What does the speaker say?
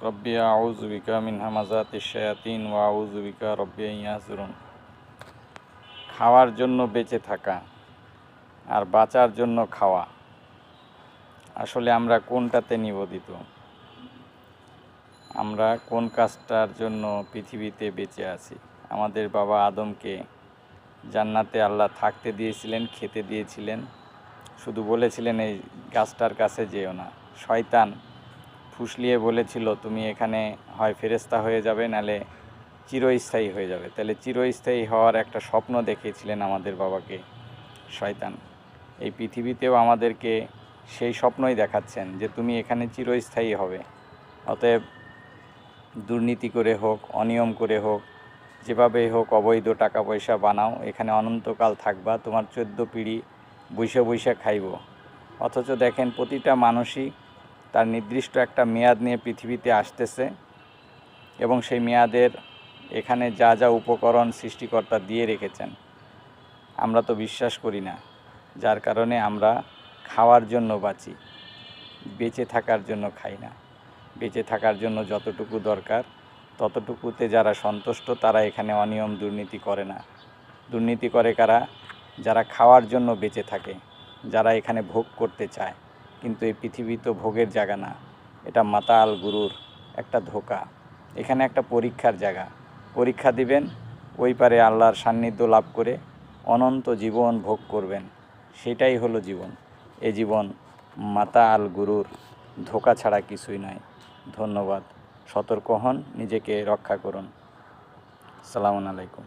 রব্বি আউযু বিকা মিন হামাযাতিশ শায়াতিন ওয়া আউযু বিকা রব্বি আন ইয়াহযুরুন। খাওয়ার জন্য বেঁচে থাকা আর বাঁচার জন্য খাওয়া, আসলে আমরা কোনটাতে নিবেদিত? আমরা কোন কাজটার জন্য পৃথিবীতে বেঁচে আছি? আমাদের বাবা আদমকে জান্নাতে আল্লাহ থাকতে দিয়েছিলেন, খেতে দিয়েছিলেন, শুধু বলেছিলেন এই গাছটার কাছে যেও না। শয়তান ফুসলিয়ে বলেছিল তুমি এখানে হয় ফেরেশতা হয়ে যাবে, নালে চিরস্থায়ী হয়ে যাবে। তাহলে চিরস্থায়ী হওয়ার একটা স্বপ্ন দেখিয়েছিলেন আমাদের বাবাকে শয়তান। এই পৃথিবীতেও আমাদেরকে সেই স্বপ্নই দেখাচ্ছেন যে তুমি এখানে চিরস্থায়ী হবে। অতএব দুর্নীতি করে হোক, অনিয়ম করে হোক, যেভাবেই হোক অবৈধ টাকা পয়সা বানাও, এখানে অনন্তকাল থাকবা, তোমার 14 পিঁড়ি বৈশা বৈশা খাইব। অথচ দেখেন প্রতিটা মানুষই তার নির্দিষ্ট একটা মেয়াদ নিয়ে পৃথিবীতে আসতেছে এবং সেই মেয়াদের এখানে যা যা উপকরণ সৃষ্টিকর্তা দিয়ে রেখেছেন আমরা তো বিশ্বাস করি না, যার কারণে আমরা খাওয়ার জন্য বাঁচি, বেঁচে থাকার জন্য খাই না। বেঁচে থাকার জন্য যতটুকু দরকার ততটুকুতে যারা সন্তুষ্ট তারা এখানে অনিয়ম দুর্নীতি করে না। দুর্নীতি করে কারা? যারা খাওয়ার জন্য বেঁচে থাকে, যারা এখানে ভোগ করতে চায়। কিন্তু এই পৃথিবী তো ভোগের জায়গা না, এটা মাতাল গুরুর একটা ধোঁকা। এখানে একটা পরীক্ষার জায়গা, পরীক্ষা দিবেন, ওই পারে আল্লাহর সান্নিধ্য লাভ করে অনন্ত জীবন ভোগ করবেন, সেটাই হলো জীবন। এ জীবন মাতাল গুরুর ধোঁকা ছাড়া কিছুই নয়। ধন্যবাদ। সতর্ক হন, নিজেকে রক্ষা করুন। আসসালামু আলাইকুম।